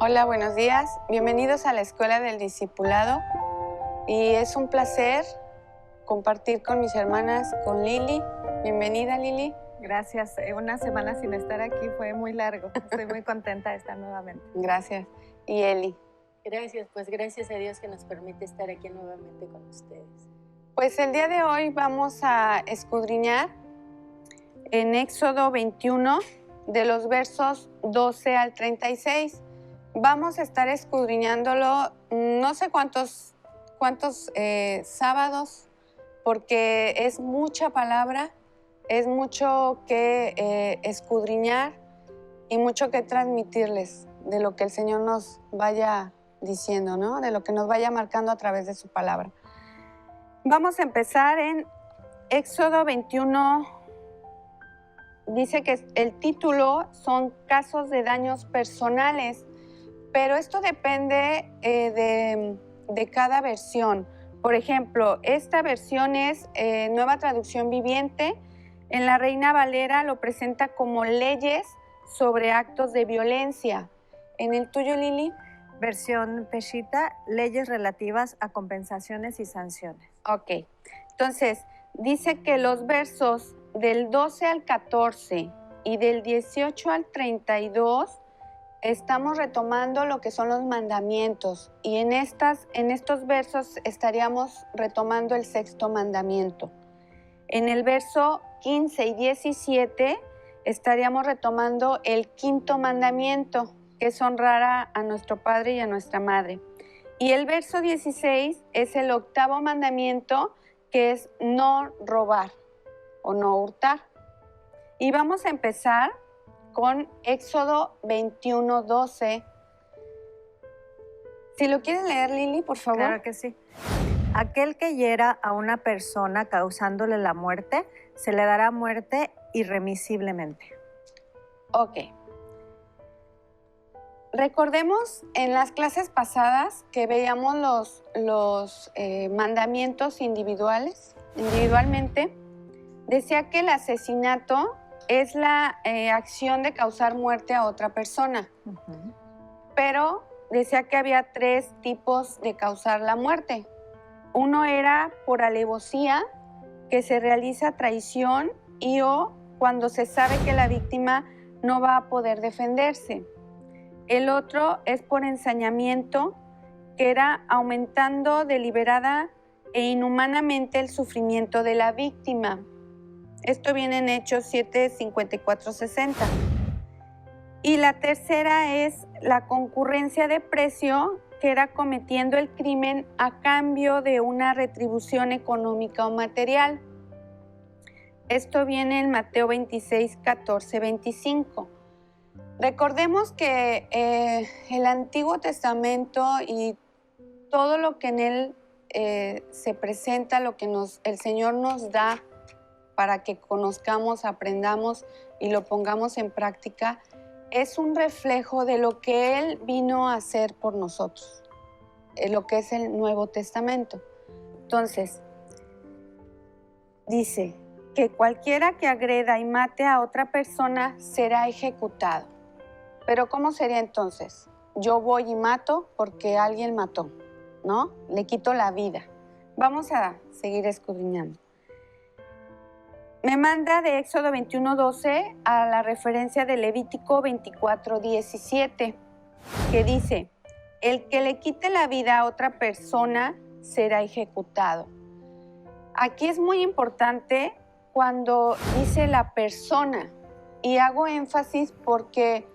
Hola, buenos días. Bienvenidos a la Escuela del Discipulado. Y es un placer compartir con mis hermanas, con Lili. Bienvenida, Lili. Gracias. Una semana sin estar aquí fue muy largo. Estoy muy contenta de estar nuevamente. Gracias. Y Eli. Gracias, pues gracias a Dios que nos permite estar aquí nuevamente con ustedes. Pues el día de hoy vamos a escudriñar en Éxodo 21, de los versos 12 al 36. Vamos a estar escudriñándolo no sé cuántos sábados, porque es mucha palabra, es mucho que escudriñar y mucho que transmitirles de lo que el Señor nos vaya diciendo, ¿no? De lo que nos vaya marcando a través de su palabra. Vamos a empezar en Éxodo 21. Dice que el título son casos de daños personales, pero esto depende de cada versión. Por ejemplo, esta versión es Nueva Traducción Viviente. En la Reina Valera lo presenta como leyes sobre actos de violencia. ¿En el tuyo, Lili? Versión Peshitta, leyes relativas a compensaciones y sanciones. Ok. Entonces, dice que los versos del 12 al 14 y del 18 al 32 estamos retomando lo que son los mandamientos, y en estos versos estaríamos retomando el sexto mandamiento. En el verso 15 y 17 estaríamos retomando el quinto mandamiento, que es honrar a nuestro padre y a nuestra madre. Y el verso 16 es el octavo mandamiento, que es no robar o no hurtar. Y vamos a empezar con Éxodo 21, 12. Si lo quieres leer, Lili, por favor. Claro que sí. Aquel que hiera a una persona causándole la muerte, se le dará muerte irremisiblemente. Ok. Recordemos en las clases pasadas que veíamos los mandamientos individualmente. Decía que el asesinato es la acción de causar muerte a otra persona. Pero decía que había tres tipos de causar la muerte. Uno era por alevosía, que se realiza traición y o cuando se sabe que la víctima no va a poder defenderse. El otro es por ensañamiento, que era aumentando deliberada e inhumanamente el sufrimiento de la víctima. Esto viene en Hechos 7, 54, 60. Y la tercera es la concurrencia de precio, que era cometiendo el crimen a cambio de una retribución económica o material. Esto viene en Mateo 26, 14, 25. Recordemos que el Antiguo Testamento y todo lo que en él se presenta, lo que el Señor nos da para que conozcamos, aprendamos y lo pongamos en práctica, es un reflejo de lo que Él vino a hacer por nosotros, lo que es el Nuevo Testamento. Entonces, dice que cualquiera que agreda y mate a otra persona será ejecutado. Pero ¿cómo sería entonces? Yo voy y mato porque alguien mató, ¿no? Le quito la vida. Vamos a seguir escudriñando. Me manda de Éxodo 21, 12 a la referencia de Levítico 24, 17, que dice: el que le quite la vida a otra persona será ejecutado. Aquí es muy importante cuando dice la persona, y hago énfasis porque,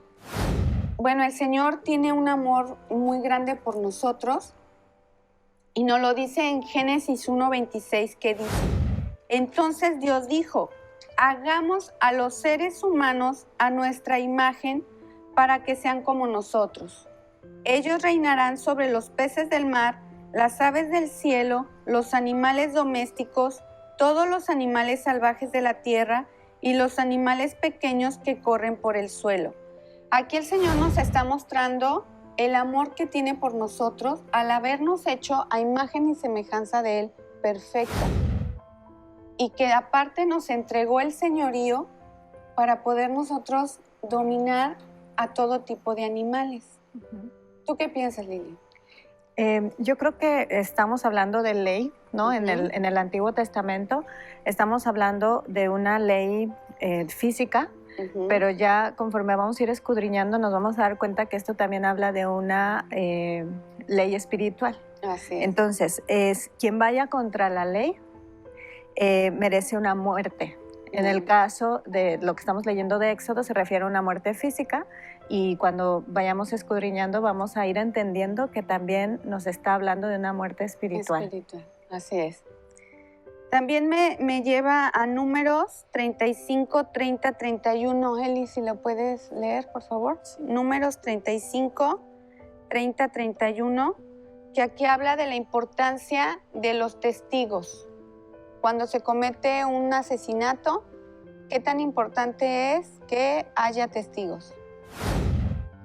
bueno, el Señor tiene un amor muy grande por nosotros, y nos lo dice en Génesis 1, 26, que dice: entonces Dios dijo, hagamos a los seres humanos a nuestra imagen para que sean como nosotros. Ellos reinarán sobre los peces del mar, las aves del cielo, los animales domésticos, todos los animales salvajes de la tierra y los animales pequeños que corren por el suelo. Aquí el Señor nos está mostrando el amor que tiene por nosotros al habernos hecho a imagen y semejanza de Él perfecta. Y que aparte nos entregó el señorío para poder nosotros dominar a todo tipo de animales. ¿Tú qué piensas, Lili? Yo creo que estamos hablando de ley, ¿no? Ujú. En el Antiguo Testamento estamos hablando de una ley física, Ujú. pero ya conforme vamos a ir escudriñando nos vamos a dar cuenta que esto también habla de una ley espiritual. Así es. Entonces, quien vaya contra la ley merece una muerte. En el caso de lo que estamos leyendo de Éxodo se refiere a una muerte física, y cuando vayamos escudriñando vamos a ir entendiendo que también nos está hablando de una muerte espiritual. Espiritual, así es. También me lleva a Números 35, 30, 31. Eli, si lo puedes leer, por favor. Números 35, 30, 31, que aquí habla de la importancia de los testigos. Cuando se comete un asesinato, ¿qué tan importante es que haya testigos?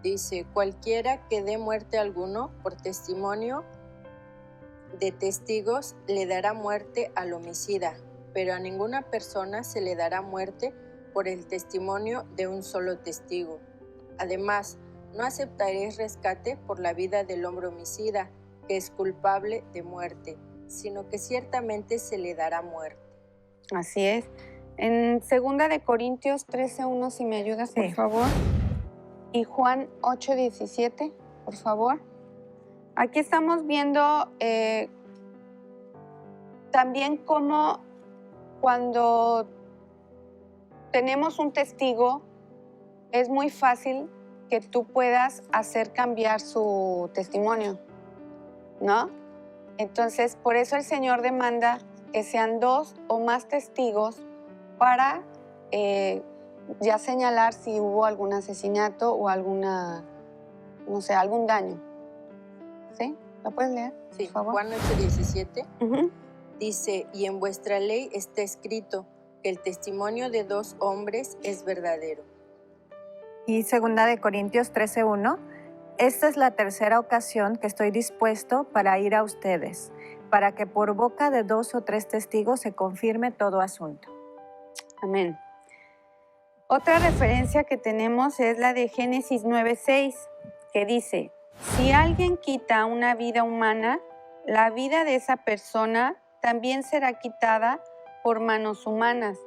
Dice, cualquiera que dé muerte a alguno por testimonio de testigos le dará muerte al homicida, pero a ninguna persona se le dará muerte por el testimonio de un solo testigo. Además, no aceptaréis rescate por la vida del hombre homicida, que es culpable de muerte, sino que ciertamente se le dará muerte. Así es. En 2 de Corintios 13:1, si me ayudas, por Sí. favor. Y Juan 8:17, por favor. Aquí estamos viendo también cómo cuando tenemos un testigo, es muy fácil que tú puedas hacer cambiar su testimonio, ¿no? Entonces, por eso el Señor demanda que sean 2 o más testigos para ya señalar si hubo algún asesinato o alguna, no sé, algún daño. ¿Sí? ¿Lo puedes leer, Sí, por favor? Juan 8:17 Ujú. dice, y en vuestra ley está escrito que el testimonio de 2 hombres es verdadero. Y 2 de Corintios 13:1, esta es la tercera ocasión que estoy dispuesto para ir a ustedes, para que por boca de 2 o 3 testigos se confirme todo asunto. Amén. Otra referencia que tenemos es la de Génesis 9:6, que dice, si alguien quita una vida humana, la vida de esa persona también será quitada por manos humanas.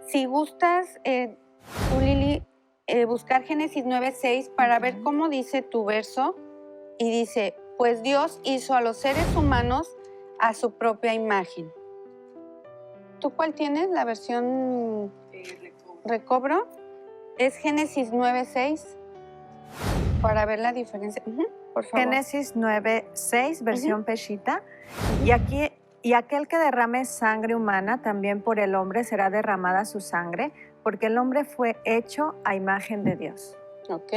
Si gustas, tú, Lili, buscar Génesis 9:6 para ver cómo dice tu verso, y dice, pues Dios hizo a los seres humanos a su propia imagen. ¿Tú cuál tienes? ¿La versión recobro? Es Génesis 9:6, para ver la diferencia. Por favor. Génesis 9:6, versión Peshitta. Y aquel que derrame sangre humana, también por el hombre será derramada su sangre, porque el hombre fue hecho a imagen de Dios. Ok.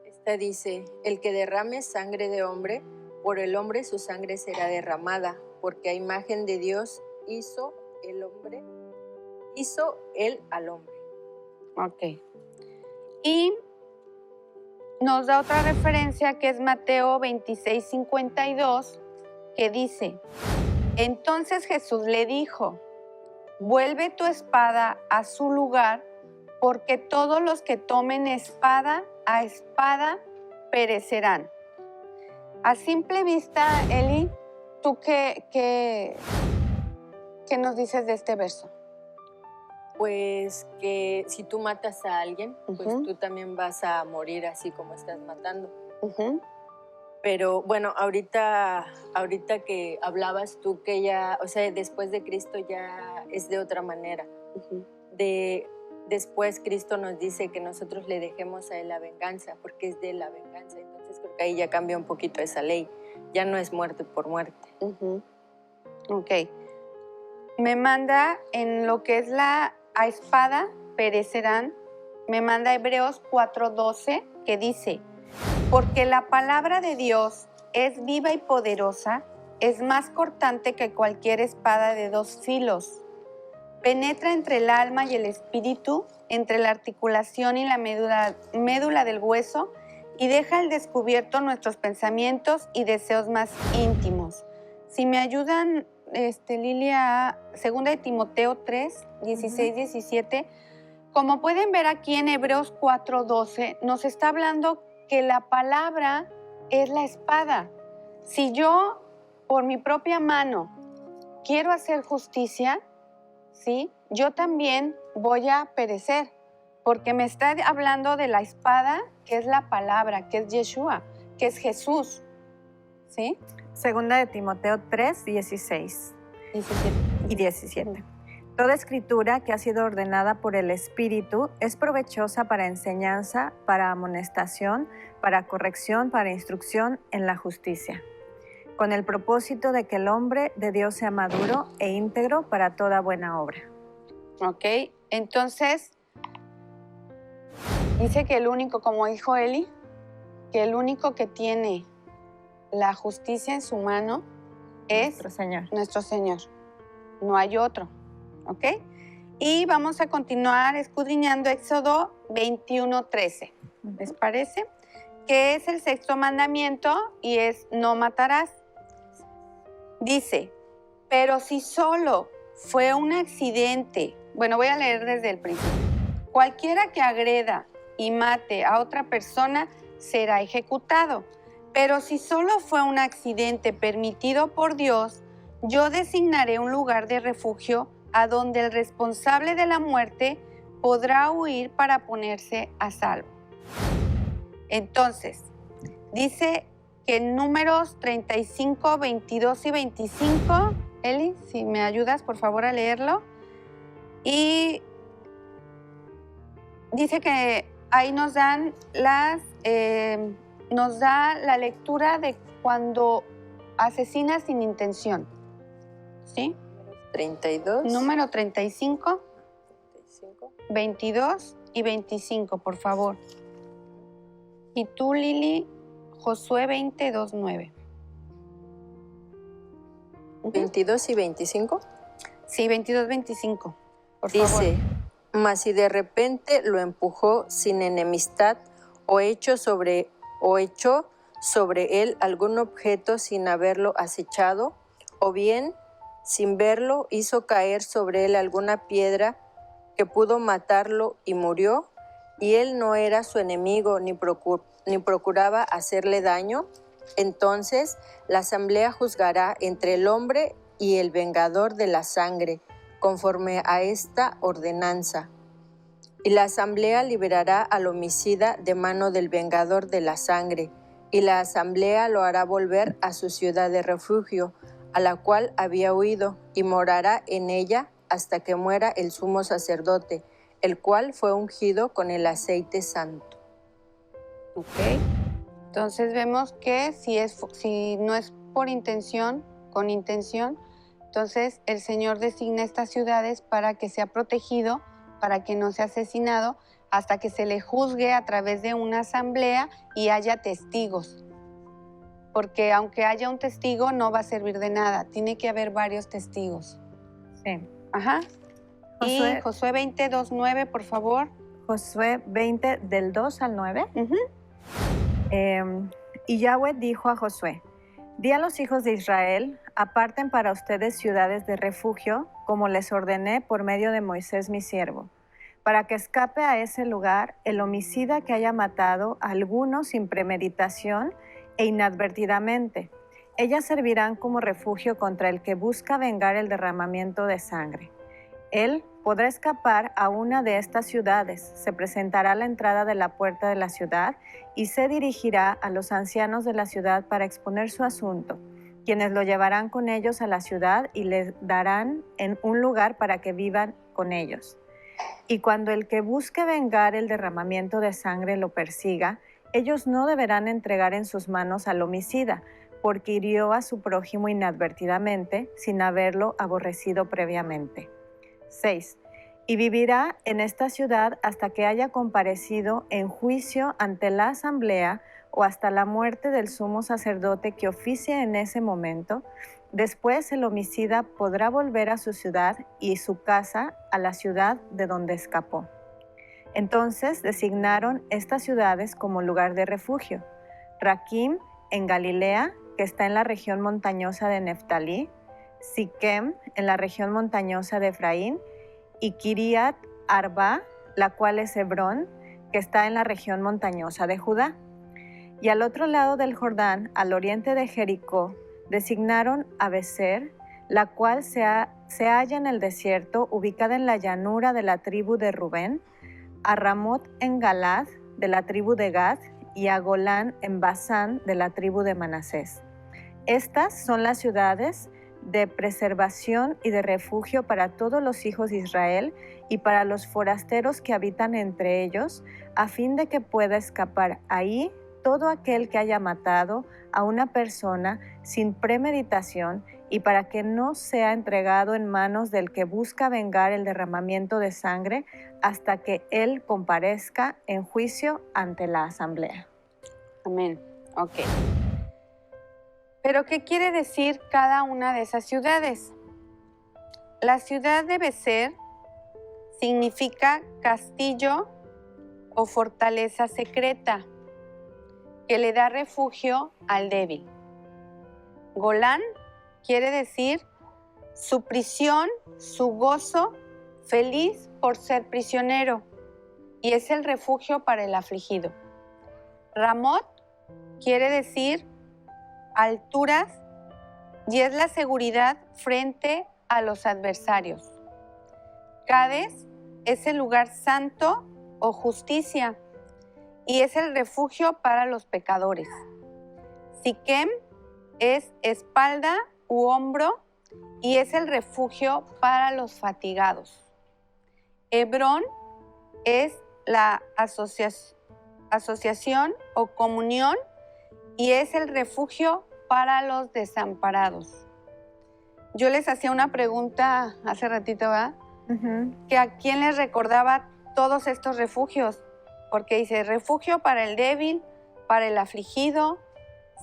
Esta dice, el que derrame sangre de hombre, por el hombre su sangre será derramada, porque a imagen de Dios hizo él al hombre. Ok. Y nos da otra referencia que es Mateo 26:52, que dice, entonces Jesús le dijo, vuelve tu espada a su lugar, porque todos los que tomen espada a espada perecerán. A simple vista, Eli, ¿tú qué nos dices de este verso? Pues que si tú matas a alguien, pues Ujú. tú también vas a morir así como estás matando. Ujú. Pero bueno, ahorita que hablabas tú que ya, o sea, después de Cristo ya es de otra manera. Ujú. Después Cristo nos dice que nosotros le dejemos a él la venganza, porque es de la venganza. Entonces creo que ahí ya cambia un poquito esa ley. Ya no es muerte por muerte. Ujú. Ok. Me manda en lo que es a espada perecerán, me manda Hebreos 4:12, que dice, porque la palabra de Dios es viva y poderosa, es más cortante que cualquier espada de 2 filos. Penetra entre el alma y el espíritu, entre la articulación y la médula del hueso, y deja al descubierto nuestros pensamientos y deseos más íntimos. Si me ayudan, Lilia, 2 de Timoteo 3, 16, 17, como pueden ver aquí en Hebreos 4:12, nos está hablando que la palabra es la espada. Si yo por mi propia mano quiero hacer justicia, ¿sí? Yo también voy a perecer, porque me está hablando de la espada, que es la palabra, que es Yeshua, que es Jesús, ¿sí? Segunda de Timoteo 3, 16 17. y 17. Toda escritura que ha sido ordenada por el Espíritu es provechosa para enseñanza, para amonestación, para corrección, para instrucción en la justicia, con el propósito de que el hombre de Dios sea maduro e íntegro para toda buena obra. Ok, entonces dice que el único, como dijo Eli, que el único que tiene la justicia en su mano es nuestro Señor. No hay otro, ¿ok? Y vamos a continuar escudriñando Éxodo 21:13. ¿Les parece? Que es el sexto mandamiento y es no matarás. Dice, pero si solo fue un accidente, bueno, voy a leer desde el principio. Cualquiera que agreda y mate a otra persona será ejecutado. Pero si solo fue un accidente permitido por Dios, yo designaré un lugar de refugio a donde el responsable de la muerte podrá huir para ponerse a salvo. Entonces, dice que en Números 35, 22 y 25, Eli, si me ayudas por favor a leerlo, y dice que ahí nos dan nos da la lectura de cuando asesina sin intención, ¿sí? 32. Número 35, 22 y 25, por favor. Y tú, Lili, Josué 22:9. 22 y 25. Sí, 22, 25, por favor. Dice, mas si de repente lo empujó sin enemistad o echó sobre él algún objeto sin haberlo acechado, o bien, sin verlo, hizo caer sobre él alguna piedra que pudo matarlo y murió, y él no era su enemigo ni procuraba hacerle daño, entonces la asamblea juzgará entre el hombre y el vengador de la sangre, conforme a esta ordenanza. Y la asamblea liberará al homicida de mano del vengador de la sangre, y la asamblea lo hará volver a su ciudad de refugio, a la cual había huido, y morará en ella hasta que muera el sumo sacerdote, el cual fue ungido con el aceite santo. Ok. Entonces vemos que si no es por intención, con intención, entonces el Señor designa estas ciudades para que sea protegido, para que no sea asesinado, hasta que se le juzgue a través de una asamblea y haya testigos. Porque aunque haya un testigo, no va a servir de nada. Tiene que haber varios testigos. Sí. Ajá. Josué, Y Josué 22:9, por favor. Josué 20, del 2 al 9. Uh-huh. Y Yahweh dijo a Josué, di a los hijos de Israel, aparten para ustedes ciudades de refugio, como les ordené por medio de Moisés mi siervo, para que escape a ese lugar el homicida que haya matado a alguno sin premeditación e inadvertidamente. Ellas servirán como refugio contra el que busca vengar el derramamiento de sangre. Él podrá escapar a una de estas ciudades, se presentará a la entrada de la puerta de la ciudad y se dirigirá a los ancianos de la ciudad para exponer su asunto, quienes lo llevarán con ellos a la ciudad y les darán en un lugar para que vivan con ellos. Y cuando el que busque vengar el derramamiento de sangre lo persiga, ellos no deberán entregar en sus manos al homicida, porque hirió a su prójimo inadvertidamente, sin haberlo aborrecido previamente. 6. Y vivirá en esta ciudad hasta que haya comparecido en juicio ante la asamblea o hasta la muerte del sumo sacerdote que oficie en ese momento. Después el homicida podrá volver a su ciudad y su casa a la ciudad de donde escapó. Entonces designaron estas ciudades como lugar de refugio. Raquim en Galilea, que está en la región montañosa de Neftalí, Siquem en la región montañosa de Efraín, y Kiriat Arba, la cual es Hebrón, que está en la región montañosa de Judá. Y al otro lado del Jordán, al oriente de Jericó, designaron a Becer, la cual se halla en el desierto, ubicada en la llanura de la tribu de Rubén, a Ramot en Galad, de la tribu de Gad, y a Golán en Basán, de la tribu de Manasés. Estas son las ciudades de preservación y de refugio para todos los hijos de Israel y para los forasteros que habitan entre ellos, a fin de que pueda escapar ahí todo aquel que haya matado a una persona sin premeditación y para que no sea entregado en manos del que busca vengar el derramamiento de sangre hasta que él comparezca en juicio ante la asamblea. Amén. Ok. ¿Pero qué quiere decir cada una de esas ciudades? La ciudad de Becer significa castillo o fortaleza secreta que le da refugio al débil. Golán quiere decir su prisión, su gozo, feliz por ser prisionero, y es el refugio para el afligido. Ramot quiere decir alturas y es la seguridad frente a los adversarios. Cades es el lugar santo o justicia y es el refugio para los pecadores. Siquem es espalda u hombro y es el refugio para los fatigados. Hebrón es la asociación o comunión y es el refugio para los desamparados. Yo les hacía una pregunta hace ratito, ¿verdad? Que a quién les recordaba todos estos refugios, porque dice refugio para el débil, para el afligido,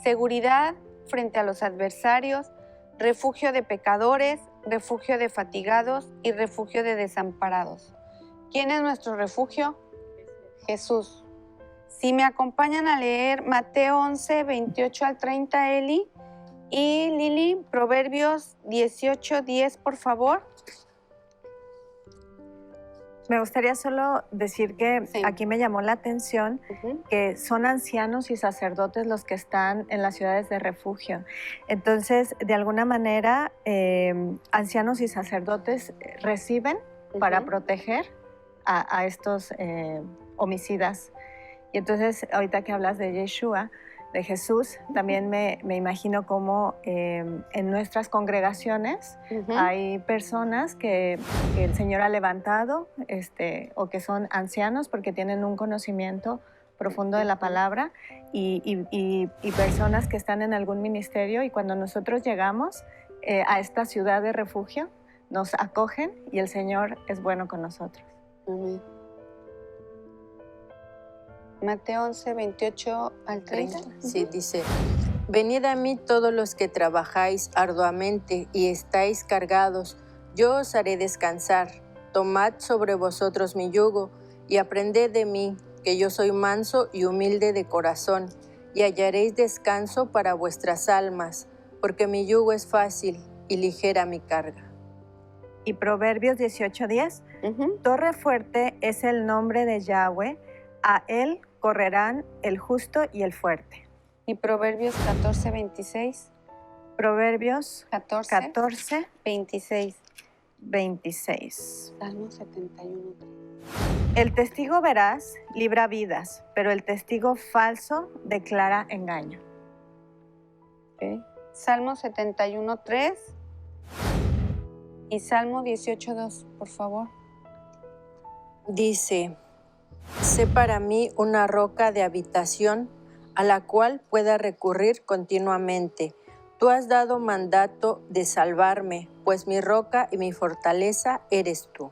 seguridad frente a los adversarios, refugio de pecadores, refugio de fatigados y refugio de desamparados. ¿Quién es nuestro refugio? Jesús. Si me acompañan a leer Mateo 11, 28 al 30, Eli, y Lili, Proverbios 18, 10, por favor. Me gustaría solo decir que Sí. aquí me llamó la atención que son ancianos y sacerdotes los que están en las ciudades de refugio. Entonces, de alguna manera, ancianos y sacerdotes reciben para proteger a estos homicidas. Y entonces, ahorita que hablas de Yeshua, de Jesús, también me imagino cómo en nuestras congregaciones hay personas que el Señor ha levantado o que son ancianos porque tienen un conocimiento profundo de la palabra y personas que están en algún ministerio, y cuando nosotros llegamos a esta ciudad de refugio, nos acogen y el Señor es bueno con nosotros. Amén. Mateo 11, 28 al 30. Sí, dice, venid a mí todos los que trabajáis arduamente y estáis cargados, yo os haré descansar. Tomad sobre vosotros mi yugo y aprended de mí, que yo soy manso y humilde de corazón, y hallaréis descanso para vuestras almas, porque mi yugo es fácil y ligera mi carga. Y Proverbios 18:10, Torre fuerte es el nombre de Yahweh, a él correrán el justo y el fuerte. Y Proverbios 14, 26. Proverbios 14, 26. 26. Salmo 71, 3. El testigo veraz libra vidas, pero el testigo falso declara engaño. Okay. Salmo 71, 3. Y Salmo 18, 2, por favor. Dice, sé para mí una roca de habitación a la cual pueda recurrir continuamente. Tú has dado mandato de salvarme, pues mi roca y mi fortaleza eres tú.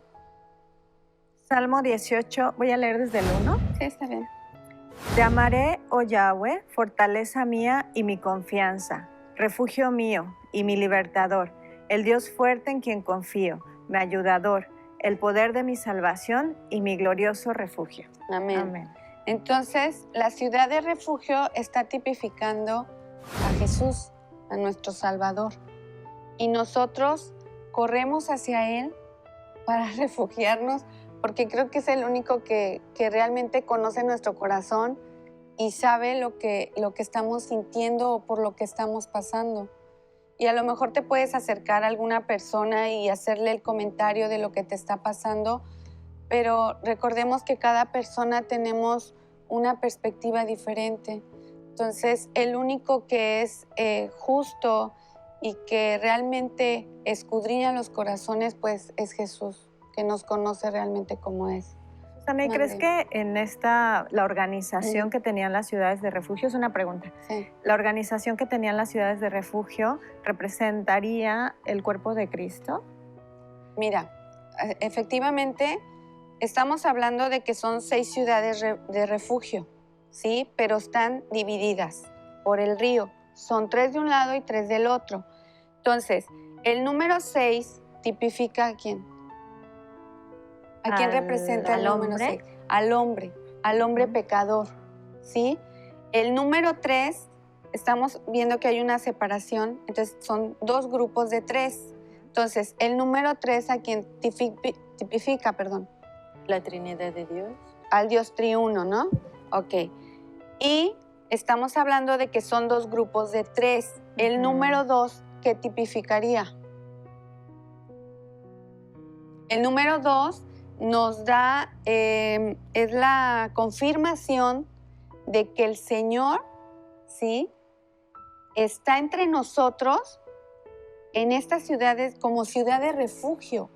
Salmo 18, voy a leer desde el 1. Sí, está bien. Te amaré, oh Yahweh, fortaleza mía y mi confianza, refugio mío y mi libertador, el Dios fuerte en quien confío, mi ayudador, el poder de mi salvación y mi glorioso refugio. Amén. Amén. Entonces, la ciudad de refugio está tipificando a Jesús, a nuestro Salvador. Y nosotros corremos hacia Él para refugiarnos, porque creo que es el único que realmente conoce nuestro corazón y sabe lo que estamos sintiendo o por lo que estamos pasando. Y a lo mejor te puedes acercar a alguna persona y hacerle el comentario de lo que te está pasando, pero recordemos que cada persona tenemos una perspectiva diferente. Entonces, el único que es justo y que realmente escudriña los corazones, pues es Jesús, que nos conoce realmente como es. Susana, ¿y crees que en la organización que tenían las ciudades de refugio, es una pregunta, Sí. la organización que tenían las ciudades de refugio representaría el cuerpo de Cristo? Mira, efectivamente, estamos hablando de que son 6 ciudades de refugio, ¿sí? Pero están divididas por el río. Son 3 de un lado y 3 del otro. Entonces, el número 6 tipifica ¿a quién? ¿A quién representa el número 6? Al hombre pecador, ¿sí? El número 3, estamos viendo que hay una separación, entonces son 2 grupos de 3. Entonces, el número 3 a quien tipifica, La Trinidad de Dios. Al Dios triuno, ¿no? Ok. Y estamos hablando de que son 2 grupos de 3. El número 2, ¿qué tipificaría? El número 2 nos da, es la confirmación de que el Señor, ¿sí?, está entre nosotros en estas ciudades como ciudad de refugio.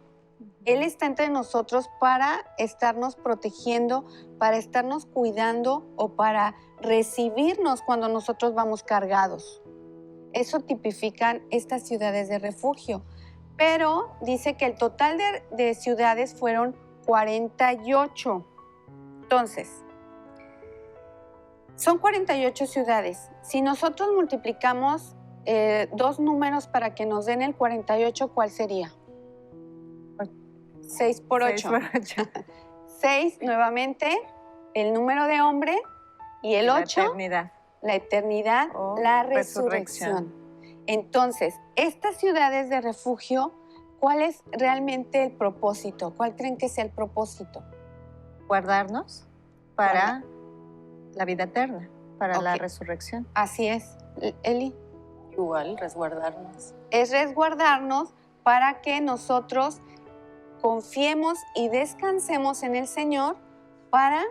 Él está entre nosotros para estarnos protegiendo, para estarnos cuidando o para recibirnos cuando nosotros vamos cargados. Eso tipifican estas ciudades de refugio. Pero dice que el total de ciudades fueron 48. Entonces, son 48 ciudades. Si nosotros multiplicamos 2 números para que nos den el 48, ¿cuál sería? 6 por 8. 6 nuevamente, el número de hombre, y el 8, la eternidad, la resurrección. Entonces, estas ciudades de refugio, ¿cuál es realmente el propósito? ¿Cuál creen que sea el propósito? Guardarnos para la vida eterna, para la resurrección. Así es. Eli. Igual, resguardarnos. Es resguardarnos para que nosotros confiemos y descansemos en el Señor para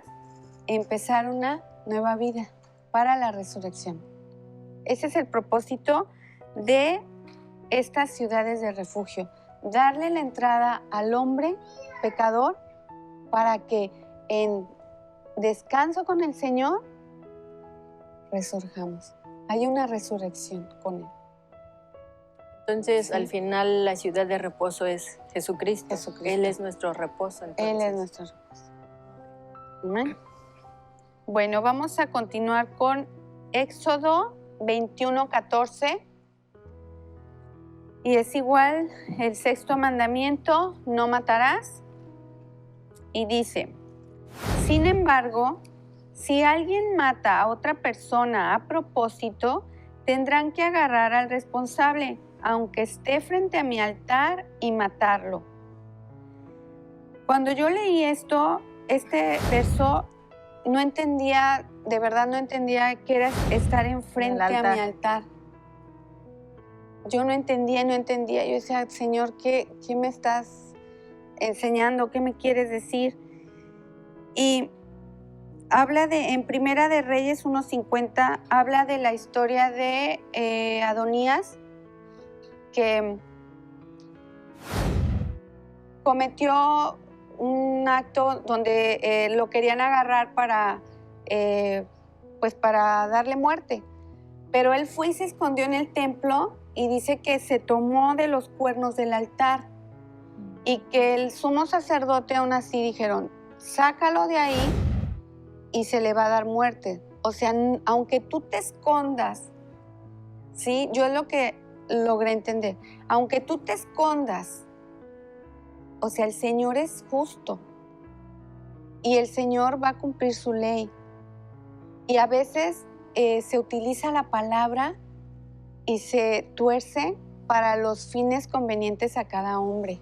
empezar una nueva vida, para la resurrección. Ese es el propósito de estas ciudades de refugio, darle la entrada al hombre pecador para que en descanso con el Señor resurjamos. Hay una resurrección con Él. Entonces, Sí. al final, la ciudad de reposo es Jesucristo. Jesucristo. Él es nuestro reposo. Entonces. Él es nuestro reposo. Amén. Bueno, vamos a continuar con Éxodo 21:14. Y es igual el 6º mandamiento, no matarás. Y dice, sin embargo, si alguien mata a otra persona a propósito, tendrán que agarrar al responsable, aunque esté frente a mi altar, y matarlo. Cuando yo leí este verso, no entendía, de verdad no entendía qué era estar enfrente a mi altar. Yo no entendía. Yo decía, Señor, ¿qué me estás enseñando? ¿Qué me quieres decir? Y habla en Primera de Reyes 1:50, habla de la historia de Adonías, que cometió un acto donde lo querían agarrar para darle muerte. Pero él fue y se escondió en el templo y dice que se tomó de los cuernos del altar y que el sumo sacerdote aún así dijeron, sácalo de ahí y se le va a dar muerte. O sea, aunque tú te escondas, ¿sí? Yo es lo que logré entender. Aunque tú te escondas, o sea, el Señor es justo y el Señor va a cumplir su ley. Y a veces se utiliza la palabra y se tuerce para los fines convenientes a cada hombre.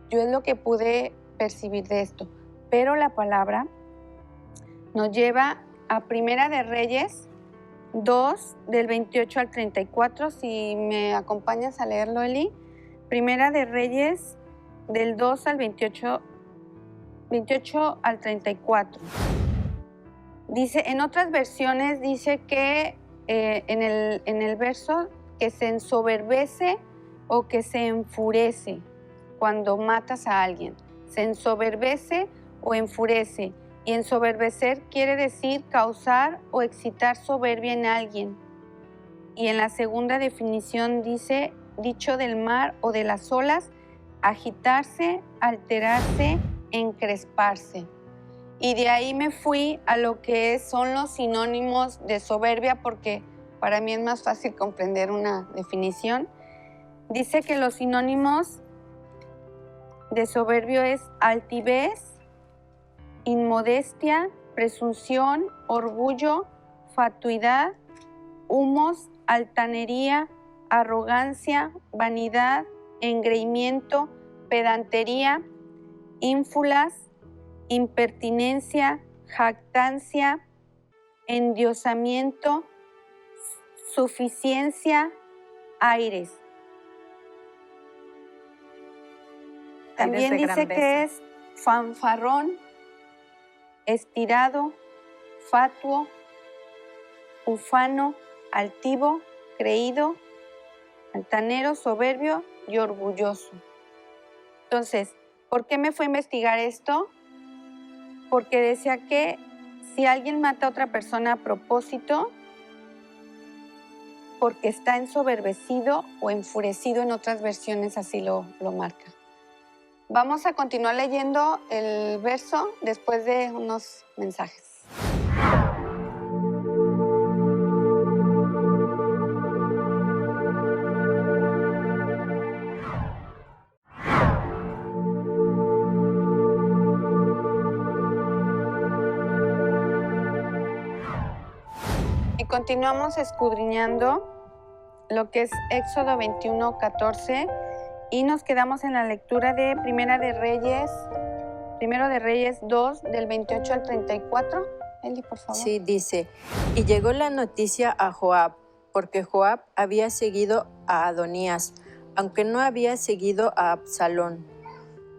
Yo es lo que pude percibir de esto. Pero la palabra nos lleva a Primera de Reyes 2, del 28 al 34. Si me acompañas a leerlo, Eli. Primera de Reyes del 2 al 28 al 34. Dice, en otras versiones dice que en el verso que se ensoberbece o que se enfurece cuando matas a alguien. Se ensoberbece o enfurece. Y ensoberbecer quiere decir causar o excitar soberbia en alguien. Y en la segunda definición dice, dicho del mar o de las olas, agitarse, alterarse, encresparse. Y de ahí me fui a lo que son los sinónimos de soberbia, porque para mí es más fácil comprender una definición. Dice que los sinónimos de soberbio es altivez, inmodestia, presunción, orgullo, fatuidad, humos, altanería, arrogancia, vanidad, engreimiento, pedantería, ínfulas, impertinencia, jactancia, endiosamiento, suficiencia, aires. También dice que es fanfarrón, estirado, fatuo, ufano, altivo, creído, altanero, soberbio y orgulloso. Entonces, ¿por qué me fue a investigar esto? Porque decía que si alguien mata a otra persona a propósito, porque está ensoberbecido o enfurecido, en otras versiones así lo marca. Vamos a continuar leyendo el verso después de unos mensajes. Y continuamos escudriñando lo que es Éxodo 21, 14, y nos quedamos en la lectura de Primero de Reyes 2, del 28 al 34. Eli, por favor. Sí, dice, y llegó la noticia a Joab, porque Joab había seguido a Adonías, aunque no había seguido a Absalón.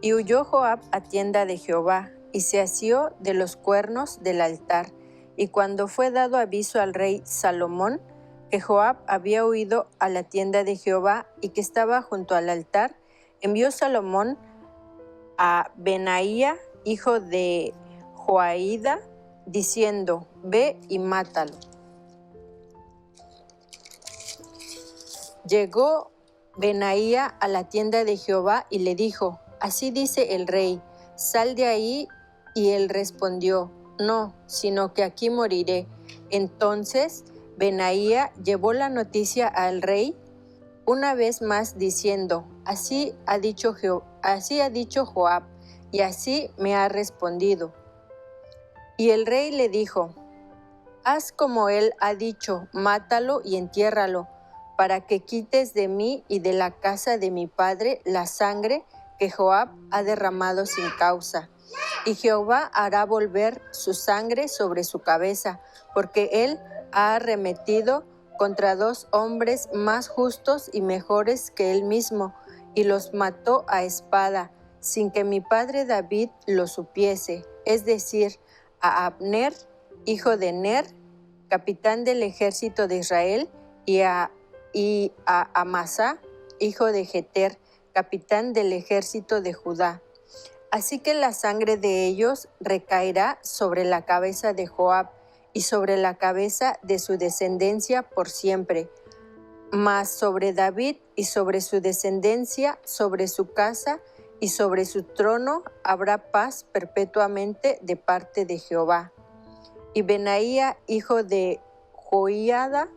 Y huyó Joab a tienda de Jehová, y se asió de los cuernos del altar. Y cuando fue dado aviso al rey Salomón, que Joab había huido a la tienda de Jehová y que estaba junto al altar, envió Salomón a Benaía, hijo de Joiada, diciendo, ve y mátalo. Llegó Benaía a la tienda de Jehová y le dijo, así dice el rey, sal de ahí. Y él respondió, no, sino que aquí moriré. Entonces Benaía llevó la noticia al rey una vez más diciendo, así ha dicho Joab, y así me ha respondido. Y el rey le dijo, haz como él ha dicho, mátalo y entiérralo, para que quites de mí y de la casa de mi padre la sangre que Joab ha derramado sin causa. Y Jehová hará volver su sangre sobre su cabeza, porque él ha arremetido contra dos hombres más justos y mejores que él mismo, y los mató a espada, sin que mi padre David lo supiese, es decir, a Abner, hijo de Ner, capitán del ejército de Israel, y a Amasá, hijo de Jeter, capitán del ejército de Judá. Así que la sangre de ellos recaerá sobre la cabeza de Joab y sobre la cabeza de su descendencia por siempre. Mas sobre David y sobre su descendencia, sobre su casa y sobre su trono habrá paz perpetuamente de parte de Jehová. Y Benaía, hijo de Joiada,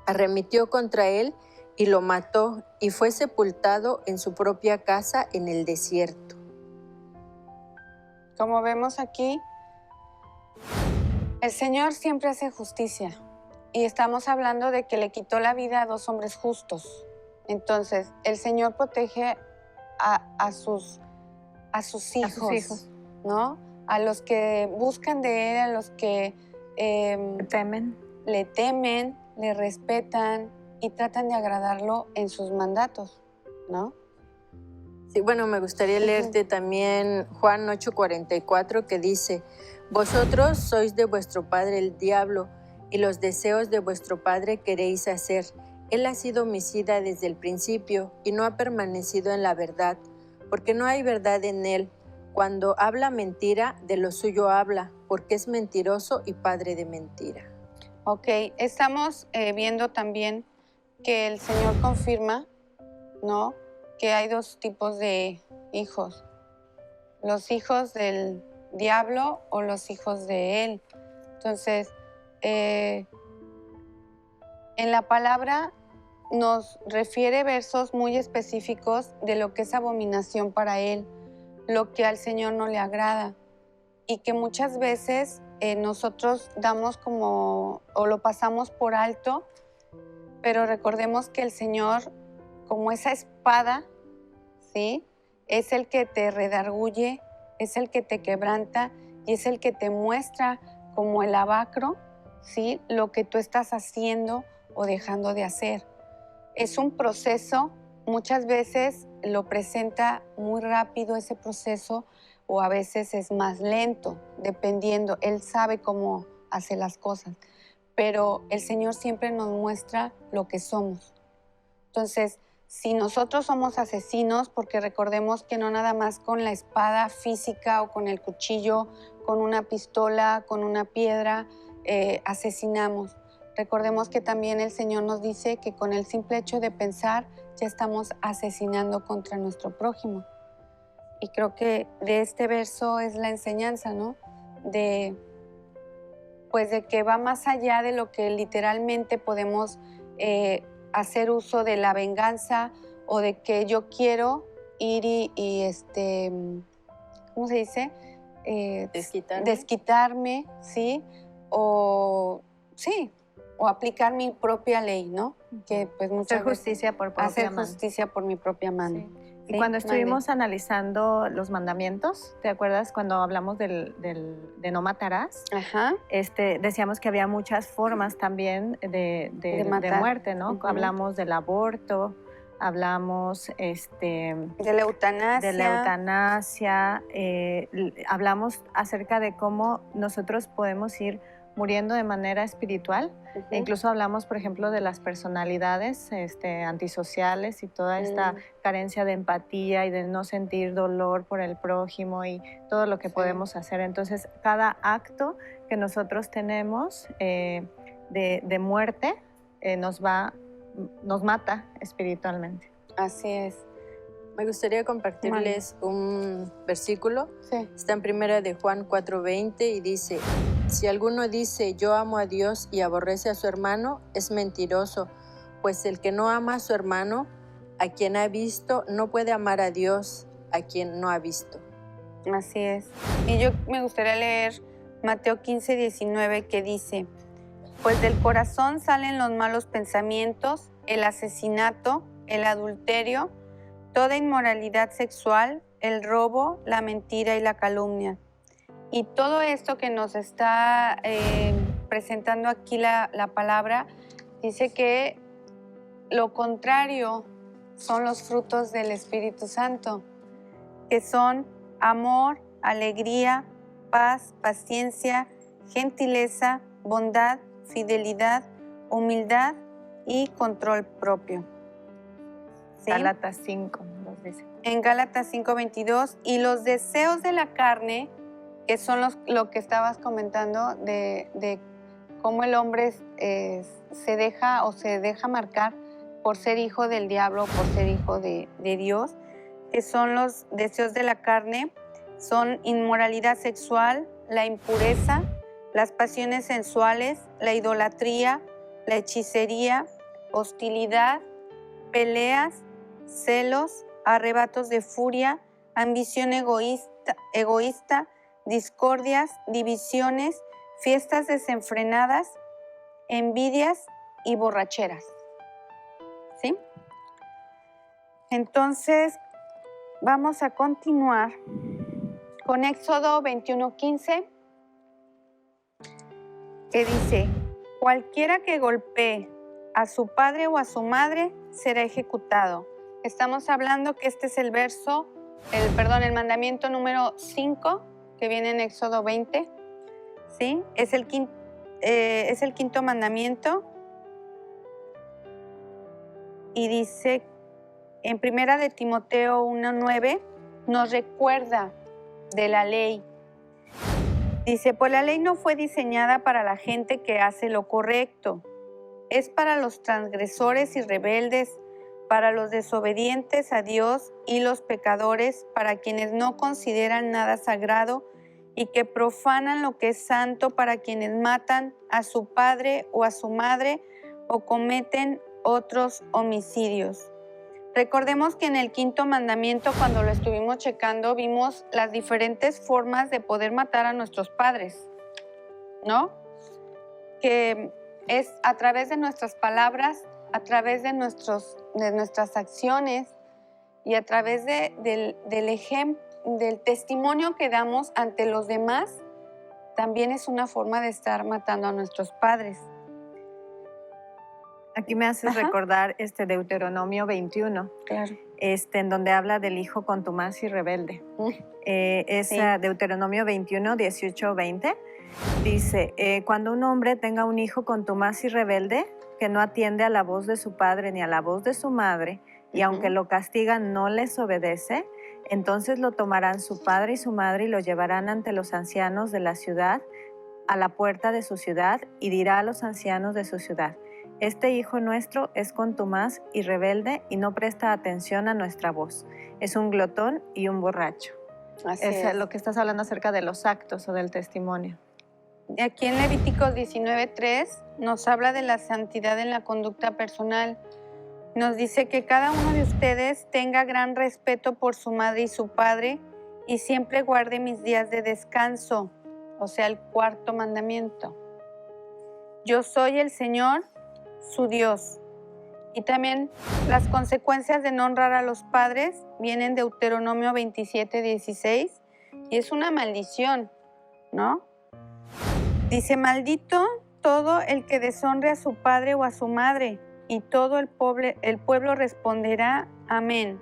arremetió contra él y lo mató, y fue sepultado en su propia casa en el desierto. Como vemos aquí, el Señor siempre hace justicia, y estamos hablando de que le quitó la vida a dos hombres justos. Entonces, el Señor protege a sus hijos, ¿no? A los que buscan de Él, a los que Temen. le temen, le respetan y tratan de agradarlo en sus mandatos, ¿no? Sí, bueno, me gustaría leerte también Juan 8:44 que dice, vosotros sois de vuestro padre el diablo y los deseos de vuestro padre queréis hacer. Él ha sido homicida desde el principio y no ha permanecido en la verdad, porque no hay verdad en él. Cuando habla mentira, de lo suyo habla, porque es mentiroso y padre de mentira. Ok, estamos viendo también que el Señor confirma, ¿no?, que hay dos tipos de hijos, los hijos del diablo o los hijos de él. Entonces, en la palabra nos refiere versos muy específicos de lo que es abominación para él, lo que al Señor no le agrada y que muchas veces nosotros damos como o lo pasamos por alto, pero recordemos que el Señor, como esa espada, ¿sí?, es el que te redarguye, es el que te quebranta y es el que te muestra como el abacro, ¿sí?, lo que tú estás haciendo o dejando de hacer. Es un proceso, muchas veces lo presenta muy rápido ese proceso o a veces es más lento, dependiendo. Él sabe cómo hace las cosas, pero el Señor siempre nos muestra lo que somos. Entonces, si nosotros somos asesinos, porque recordemos que no nada más con la espada física o con el cuchillo, con una pistola, con una piedra, asesinamos. Recordemos que también el Señor nos dice que con el simple hecho de pensar ya estamos asesinando contra nuestro prójimo. Y creo que de este verso es la enseñanza, ¿no? Pues de que va más allá de lo que literalmente podemos hacer uso de la venganza o de que yo quiero ir ¿cómo se dice? Desquitarme, ¿sí? O aplicar mi propia ley, ¿no? Que pues muchas Hacer justicia por propia hacer mano. justicia por mi propia mano. Sí. ¿Sí? Y cuando estuvimos analizando los mandamientos, ¿te acuerdas cuando hablamos de no matarás? Ajá. Decíamos que había muchas formas también de matar. muerte, ¿no? Uh-huh. Hablamos del aborto, hablamos de la eutanasia, hablamos acerca de cómo nosotros podemos ir muriendo de manera espiritual. uh-huh. E incluso hablamos, por ejemplo, de las personalidades antisociales y toda esta carencia de empatía y de no sentir dolor por el prójimo y todo lo que podemos hacer. Entonces, cada acto que nosotros tenemos de muerte nos mata espiritualmente. Así es. Me gustaría compartirles un versículo. Sí. Está en primera de Juan 4:20 y dice, si alguno dice yo amo a Dios y aborrece a su hermano, es mentiroso, pues el que no ama a su hermano, a quien ha visto, no puede amar a Dios, a quien no ha visto. Así es. Y yo me gustaría leer Mateo 15:19 que dice, pues del corazón salen los malos pensamientos, el asesinato, el adulterio, toda inmoralidad sexual, el robo, la mentira y la calumnia. Y todo esto que nos está presentando aquí la palabra, dice que lo contrario son los frutos del Espíritu Santo, que son amor, alegría, paz, paciencia, gentileza, bondad, fidelidad, humildad y control propio. ¿Sí? Gálatas 5 nos dice. En Gálatas 5:22, y los deseos de la carne, que son lo que estabas comentando de cómo el hombre se deja marcar por ser hijo del diablo, por ser hijo de Dios, que son los deseos de la carne, son inmoralidad sexual, la impureza, las pasiones sensuales, la idolatría, la hechicería, hostilidad, peleas, celos, arrebatos de furia, ambición egoísta, discordias, divisiones, fiestas desenfrenadas, envidias y borracheras. ¿Sí? Entonces, vamos a continuar con Éxodo 21:15. que dice, cualquiera que golpee a su padre o a su madre será ejecutado. Estamos hablando que este es el el mandamiento número 5 que viene en Éxodo 20, ¿sí? Es el quinto mandamiento y dice en Primera de Timoteo 1:9 nos recuerda de la ley. Dice, pues la ley no fue diseñada para la gente que hace lo correcto, es para los transgresores y rebeldes, para los desobedientes a Dios y los pecadores, para quienes no consideran nada sagrado y que profanan lo que es santo, para quienes matan a su padre o a su madre o cometen otros homicidios. Recordemos que en el quinto mandamiento, cuando lo estuvimos checando, vimos las diferentes formas de poder matar a nuestros padres, ¿no? Que es a través de nuestras palabras, a través de nuestras acciones y a través del ejemplo, del testimonio que damos ante los demás, también es una forma de estar matando a nuestros padres. Aquí me haces recordar Deuteronomio 21, claro. En donde habla del hijo contumaz y rebelde. Sí. Deuteronomio 21, 18, 20. Dice, cuando un hombre tenga un hijo contumaz y rebelde, que no atiende a la voz de su padre ni a la voz de su madre, y aunque lo castigan no les obedece, entonces lo tomarán su padre y su madre y lo llevarán ante los ancianos de la ciudad, a la puerta de su ciudad, y dirá a los ancianos de su ciudad, este hijo nuestro es contumaz y rebelde y no presta atención a nuestra voz. Es un glotón y un borracho. Así es. Lo que estás hablando acerca de los actos o del testimonio. Aquí en Levíticos 19:3 nos habla de la santidad en la conducta personal. Nos dice que cada uno de ustedes tenga gran respeto por su madre y su padre y siempre guarde mis días de descanso, o sea, el cuarto mandamiento. Yo soy el Señor, su Dios. Y también las consecuencias de no honrar a los padres vienen de Deuteronomio 27:16 y es una maldición, ¿no? Dice, maldito todo el que deshonre a su padre o a su madre, y todo el pueblo responderá amén.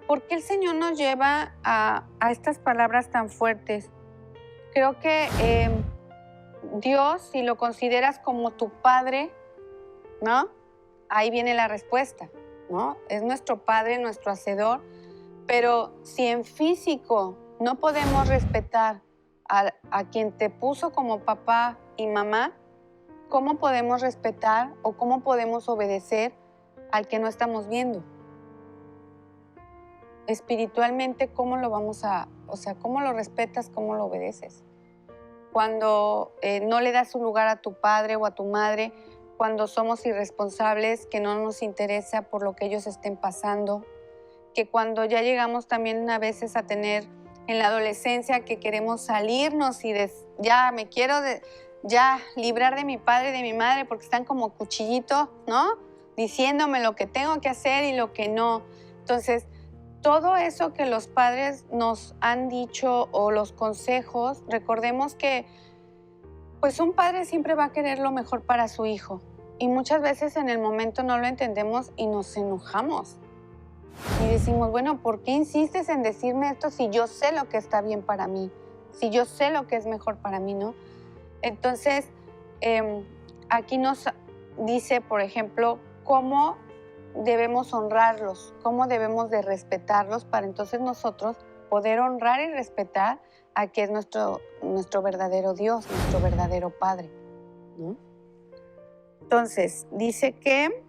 ¿Por qué el Señor nos lleva a estas palabras tan fuertes? Creo que Dios, si lo consideras como tu padre, ¿no? Ahí viene la respuesta, ¿no? Es nuestro padre, nuestro hacedor, pero si en físico no podemos respetar a quien te puso como papá y mamá, ¿cómo podemos respetar o cómo podemos obedecer al que no estamos viendo? Espiritualmente, ¿cómo lo cómo lo respetas, cómo lo obedeces? Cuando no le das un lugar a tu padre o a tu madre, cuando somos irresponsables, que no nos interesa por lo que ellos estén pasando, que cuando ya llegamos también a veces a tener en la adolescencia que queremos salirnos y ya me quiero ya librar de mi padre y de mi madre porque están como cuchillito, ¿no? Diciéndome lo que tengo que hacer y lo que no. Entonces, todo eso que los padres nos han dicho o los consejos, recordemos que pues un padre siempre va a querer lo mejor para su hijo y muchas veces en el momento no lo entendemos y nos enojamos. Y decimos, bueno, ¿por qué insistes en decirme esto si yo sé lo que está bien para mí? Si yo sé lo que es mejor para mí, ¿no? Entonces, aquí nos dice, por ejemplo, cómo debemos honrarlos, cómo debemos de respetarlos para entonces nosotros poder honrar y respetar a que es nuestro verdadero Dios, nuestro verdadero Padre, ¿no? Entonces, dice que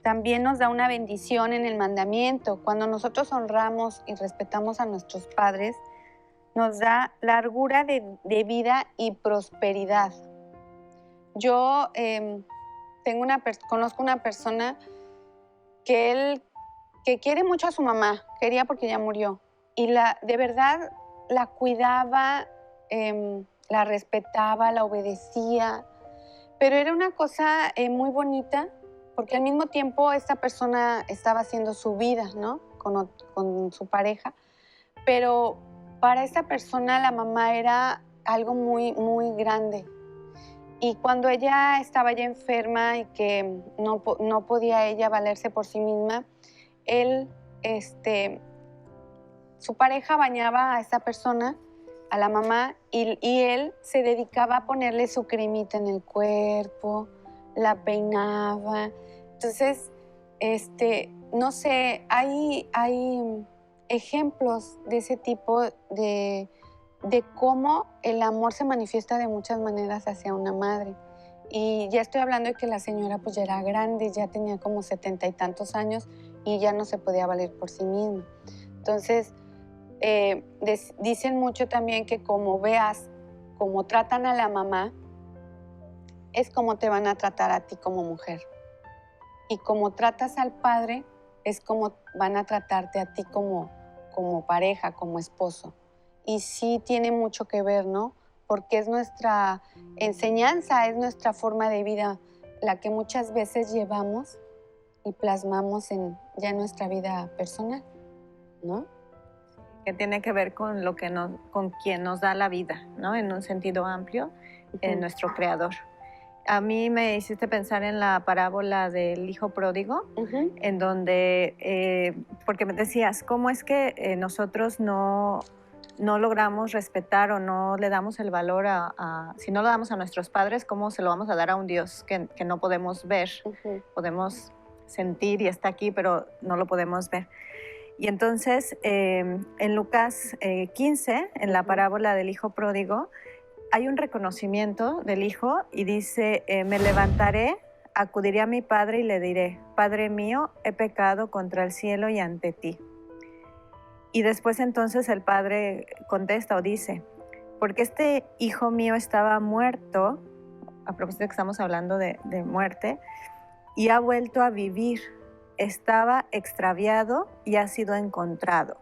también nos da una bendición en el mandamiento. Cuando nosotros honramos y respetamos a nuestros padres, nos da largura de vida y prosperidad. Yo conozco una persona que quiere mucho a su mamá, quería porque ya murió, y de verdad la cuidaba, la respetaba, la obedecía, pero era una cosa muy bonita, porque al mismo tiempo esta persona estaba haciendo su vida, ¿no? Con su pareja, pero para esta persona la mamá era algo muy, muy grande. Y cuando ella estaba ya enferma y que no podía ella valerse por sí misma, él, su pareja bañaba a esta persona, a la mamá, y él se dedicaba a ponerle su cremita en el cuerpo, la peinaba. Entonces, no sé, hay ejemplos de ese tipo de cómo el amor se manifiesta de muchas maneras hacia una madre. Y ya estoy hablando de que la señora pues ya era grande, ya tenía como 70 y tantos años y ya no se podía valer por sí misma. Entonces, dicen mucho también que como veas cómo tratan a la mamá, es como te van a tratar a ti como mujer. Y como tratas al padre, es como van a tratarte a ti como pareja, como esposo. Y sí tiene mucho que ver, ¿no? Porque es nuestra enseñanza, es nuestra forma de vida, la que muchas veces llevamos y plasmamos ya en nuestra vida personal, ¿no? Que tiene que ver con con quien nos da la vida, ¿no? En un sentido amplio, en nuestro creador. A mí me hiciste pensar en la parábola del hijo pródigo, en donde, porque me decías, ¿cómo es que nosotros no logramos respetar o no le damos el valor si no lo damos a nuestros padres, cómo se lo vamos a dar a un Dios que no podemos ver? Podemos sentir y está aquí, pero no lo podemos ver. Y entonces, en Lucas 15, en la parábola del hijo pródigo, hay un reconocimiento del hijo y dice, me levantaré, acudiré a mi padre y le diré, Padre mío, he pecado contra el cielo y ante ti. Y después entonces el padre contesta o dice, porque este hijo mío estaba muerto, a propósito de que estamos hablando de muerte, y ha vuelto a vivir, estaba extraviado y ha sido encontrado.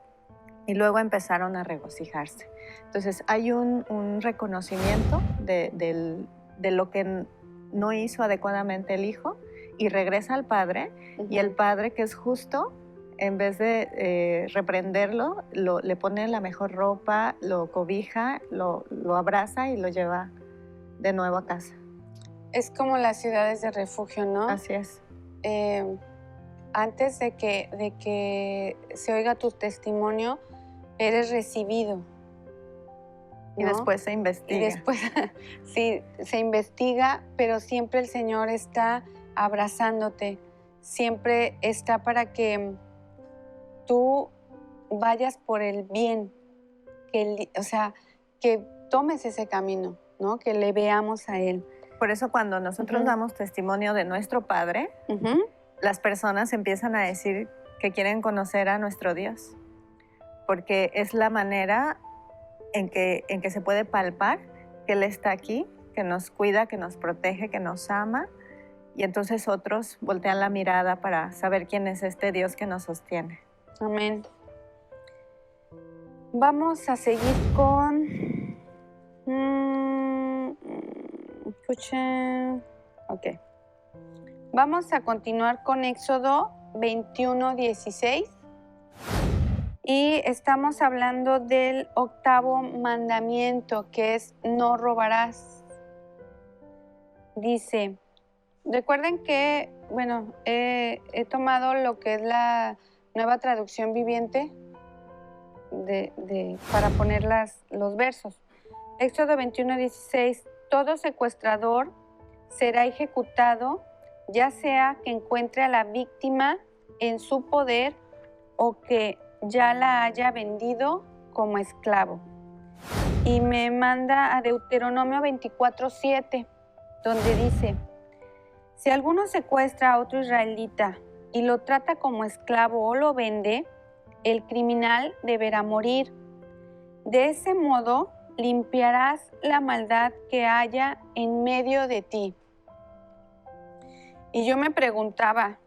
Y luego empezaron a regocijarse. Entonces hay un reconocimiento de lo que no hizo adecuadamente el hijo y regresa al padre, y el padre, que es justo, en vez de reprenderlo, le pone la mejor ropa, lo cobija, lo abraza y lo lleva de nuevo a casa. Es como las ciudades de refugio, ¿no? Así es. Antes de que se oiga tu testimonio, eres recibido, ¿no? Y después se investiga. Y después, sí, se investiga, pero siempre el Señor está abrazándote, siempre está para que tú vayas por el bien, o sea, que tomes ese camino, ¿no? Que le veamos a Él. Por eso cuando nosotros damos testimonio de nuestro Padre, las personas empiezan a decir que quieren conocer a nuestro Dios, porque es la manera en que se puede palpar que Él está aquí, que nos cuida, que nos protege, que nos ama, y entonces otros voltean la mirada para saber quién es este Dios que nos sostiene. Amén. Vamos a seguir con... escuchen... Ok. Vamos a continuar con Éxodo 21:16. Y estamos hablando del 8º mandamiento, que es no robarás. Dice, recuerden que, bueno, he tomado lo que es la Nueva Traducción Viviente para poner los versos. Éxodo 21:16, todo secuestrador será ejecutado, ya sea que encuentre a la víctima en su poder o que ya la haya vendido como esclavo. Y me manda a Deuteronomio 24:7, donde dice, si alguno secuestra a otro israelita y lo trata como esclavo o lo vende, el criminal deberá morir. De ese modo limpiarás la maldad que haya en medio de ti. Y yo me preguntaba,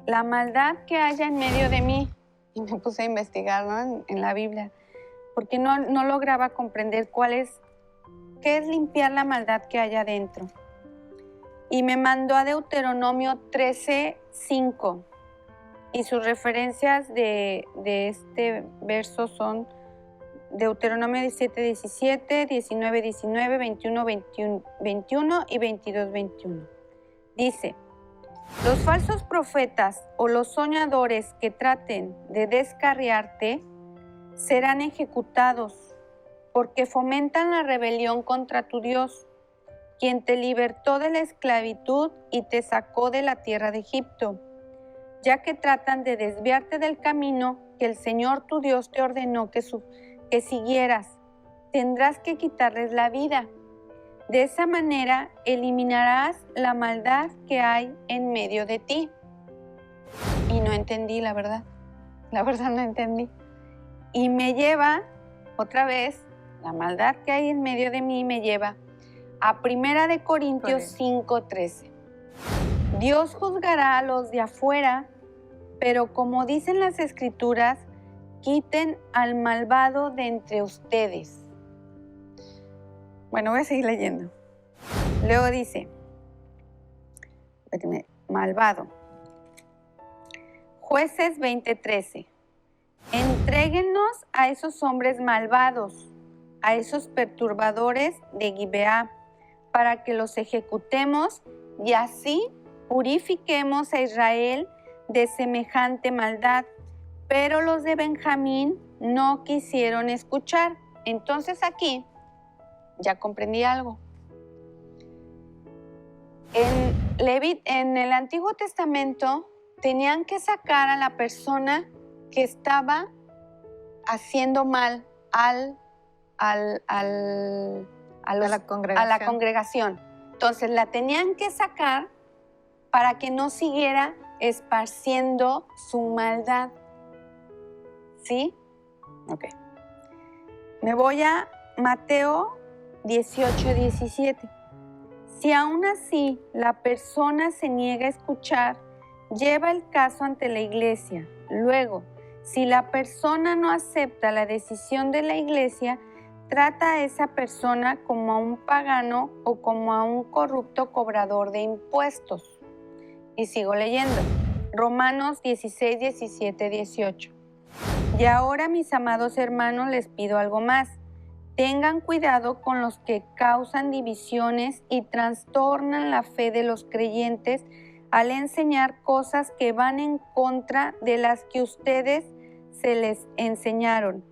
la maldad que haya en medio de mí, y me puse a investigar, ¿no? en la Biblia, porque no lograba comprender qué es limpiar la maldad que haya dentro. Y me mandó a Deuteronomio 13:5, y sus referencias de este verso son Deuteronomio 17, 17, 19, 19, 21, 21 y 22, 21. Dice, los falsos profetas o los soñadores que traten de descarriarte serán ejecutados porque fomentan la rebelión contra tu Dios, quien te libertó de la esclavitud y te sacó de la tierra de Egipto, ya que tratan de desviarte del camino que el Señor tu Dios te ordenó que siguieras. Tendrás que quitarles la vida. De esa manera eliminarás la maldad que hay en medio de ti. Y no entendí, la verdad. La verdad no entendí. Y me lleva, otra vez, la maldad que hay en medio de mí me lleva a 1 Corintios 5:13. Dios juzgará a los de afuera, pero como dicen las Escrituras, quiten al malvado de entre ustedes. Bueno, voy a seguir leyendo. Luego dice, malvado. Jueces 20:13. Entréguenos a esos hombres malvados, a esos perturbadores de Gibeá, para que los ejecutemos y así purifiquemos a Israel de semejante maldad. Pero los de Benjamín no quisieron escuchar. Entonces aquí ya comprendí algo. En el Antiguo Testamento tenían que sacar a la persona que estaba haciendo mal a la congregación. Entonces la tenían que sacar para que no siguiera esparciendo su maldad. ¿Sí? Ok. Me voy a Mateo 18, 17. Si aún así la persona se niega a escuchar, lleva el caso ante la iglesia. Luego, si la persona no acepta la decisión de la iglesia, trata a esa persona como a un pagano o como a un corrupto cobrador de impuestos. Y sigo leyendo. Romanos 16, 17, 18. Y ahora, mis amados hermanos, les pido algo más. Tengan cuidado con los que causan divisiones y trastornan la fe de los creyentes al enseñar cosas que van en contra de las que ustedes se les enseñaron.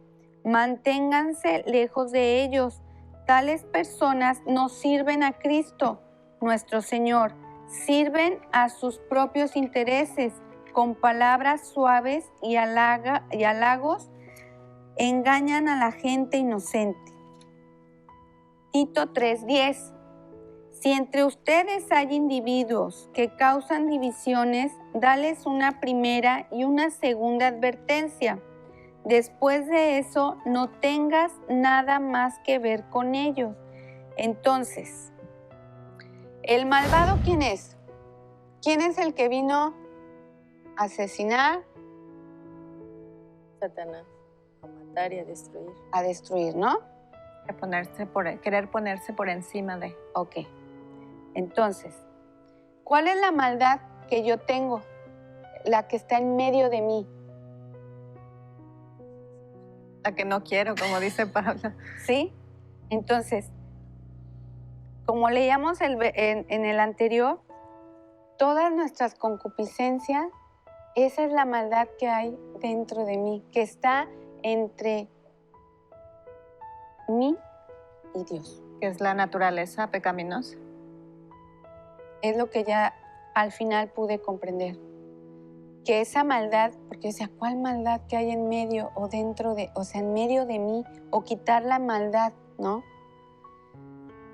Manténganse lejos de ellos. Tales personas no sirven a Cristo, nuestro Señor. Sirven a sus propios intereses. Con palabras suaves y halagos engañan a la gente inocente. Tito 3:10. Si entre ustedes hay individuos que causan divisiones, dales una primera y una segunda advertencia. Después de eso, no tengas nada más que ver con ellos. Entonces, ¿el malvado quién es? ¿Quién es el que vino a asesinar? Satanás, a matar y a destruir. A destruir, ¿no? Querer ponerse por encima de. Ok. Entonces, ¿cuál es la maldad que yo tengo? La que está en medio de mí. La que no quiero, como dice Pablo. ¿Sí? Entonces, como leíamos en el anterior, todas nuestras concupiscencias, esa es la maldad que hay dentro de mí, que está entre mí y Dios. Que es la naturaleza pecaminosa. Es lo que ya al final pude comprender. Que esa maldad, porque decía, ¿cuál maldad que hay en medio o dentro de, o sea, en medio de mí? O quitar la maldad, ¿no?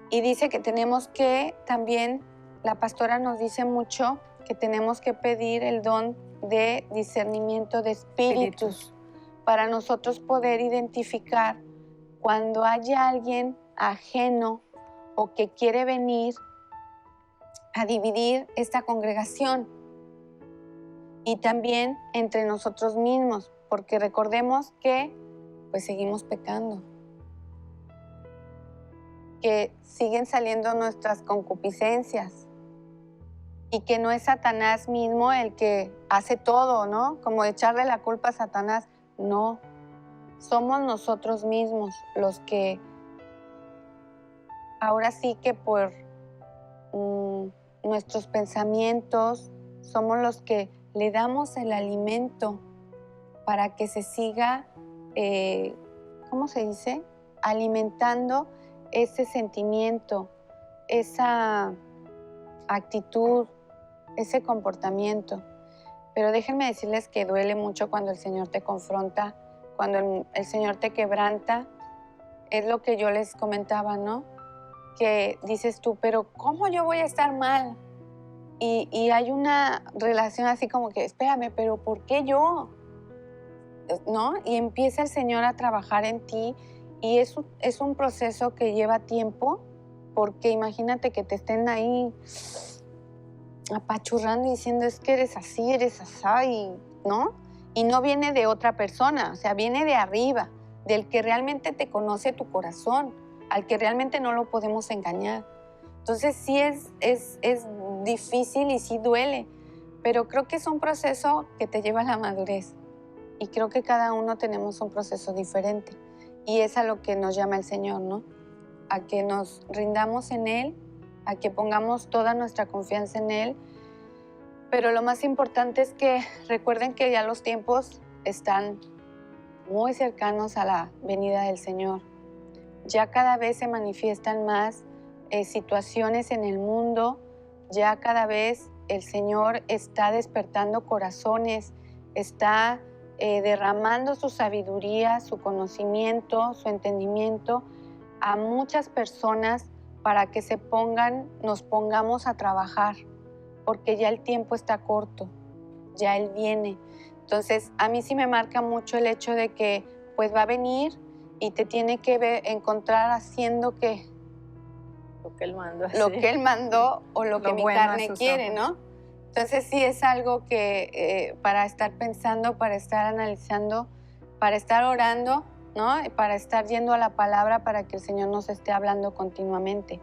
Y dice que tenemos que también, la pastora nos dice mucho que tenemos que pedir el don de discernimiento de espíritus para nosotros poder identificar cuando haya alguien ajeno o que quiere venir a dividir esta congregación y también entre nosotros mismos, porque recordemos que pues seguimos pecando, que siguen saliendo nuestras concupiscencias y que no es Satanás mismo el que hace todo, ¿no? Como echarle la culpa a Satanás, no. somos nosotros mismos los que ahora sí que por nuestros pensamientos somos los que le damos el alimento para que se siga, ¿cómo se dice? Alimentando ese sentimiento, esa actitud, ese comportamiento. Pero déjenme decirles que duele mucho cuando el Señor te confronta, cuando el Señor te quebranta. Es lo que yo les comentaba, ¿no? Que dices tú, pero ¿cómo yo voy a estar mal? Y hay una relación así como que, espérame, pero ¿por qué yo? ¿No? Y empieza el Señor a trabajar en ti y es un proceso que lleva tiempo, porque imagínate que te estén ahí apachurrando y diciendo, es que eres así, ¿no? Y no viene de otra persona, o sea, viene de arriba, del que realmente te conoce tu corazón, al que realmente no lo podemos engañar. Entonces sí es difícil y sí duele, pero creo que es un proceso que te lleva a la madurez. Y creo que cada uno tenemos un proceso diferente. Y es a lo que nos llama el Señor, ¿no? A que nos rindamos en Él, a que pongamos toda nuestra confianza en Él. Pero lo más importante es que recuerden que ya los tiempos están muy cercanos a la venida del Señor. Ya cada vez se manifiestan más situaciones en el mundo. Ya cada vez el Señor está despertando corazones, está derramando su sabiduría, su conocimiento, su entendimiento a muchas personas para que nos pongamos a trabajar, porque ya el tiempo está corto, ya Él viene. Entonces, a mí sí me marca mucho el hecho de que pues va a venir y te tiene que encontrar haciendo que Lo que Él mandó. lo que Él mandó o lo que mi bueno a carne sus quiere, ojos. ¿no? Entonces sí es algo que para estar pensando, para estar analizando, para estar orando, ¿no? Y para estar yendo a la palabra para que el Señor nos esté hablando continuamente.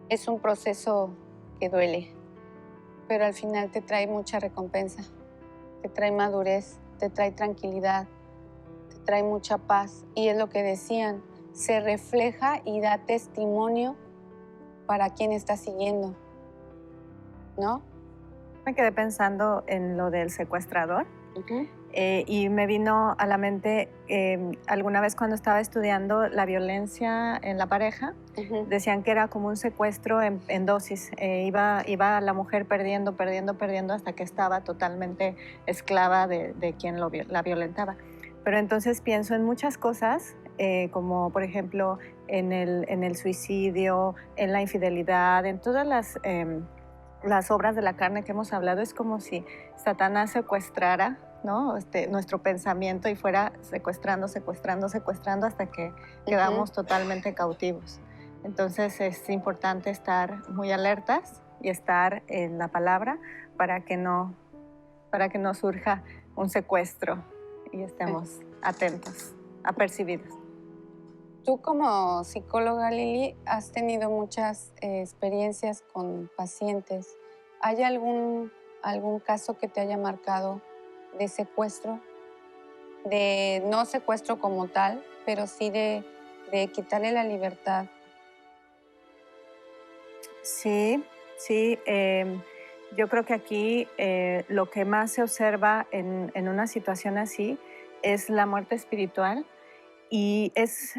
Es un proceso que duele, pero al final te trae mucha recompensa, te trae madurez, te trae tranquilidad, te trae mucha paz. Y es lo que decían, se refleja y da testimonio para quien está siguiendo, ¿no? Me quedé pensando en lo del secuestrador. Uh-huh. Y me vino a la mente alguna vez cuando estaba estudiando la violencia en la pareja, Uh-huh. decían que era como un secuestro en dosis. Iba la mujer perdiendo hasta que estaba totalmente esclava de quien la violentaba. Pero entonces pienso en muchas cosas, como por ejemplo en el suicidio, en la infidelidad, en todas las obras de la carne que hemos hablado. Es como si Satanás secuestrara, ¿no? Nuestro pensamiento y fuera secuestrando hasta que quedamos totalmente cautivos. Entonces es importante estar muy alertas y estar en la palabra para que no surja un secuestro y estemos atentos, apercibidos. Tú como psicóloga, Lili, has tenido muchas experiencias con pacientes. ¿Hay algún caso que te haya marcado de secuestro? De no secuestro como tal, pero sí de quitarle la libertad. Sí. Yo creo que aquí lo que más se observa en una situación así es la muerte espiritual. Y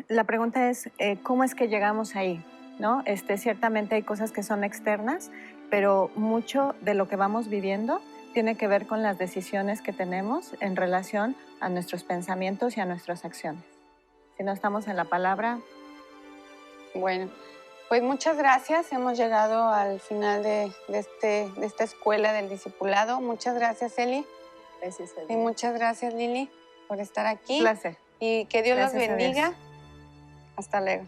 la pregunta es, ¿cómo es que llegamos ahí? ¿No? Ciertamente hay cosas que son externas, pero mucho de lo que vamos viviendo tiene que ver con las decisiones que tenemos en relación a nuestros pensamientos y a nuestras acciones. Si no estamos en la palabra. Bueno, pues muchas gracias. Hemos llegado al final de esta escuela del discipulado. Muchas gracias, Eli. Gracias a Dios. Y muchas gracias, Lili, por estar aquí. Placer. Y que Dios Gracias los bendiga. Hasta luego.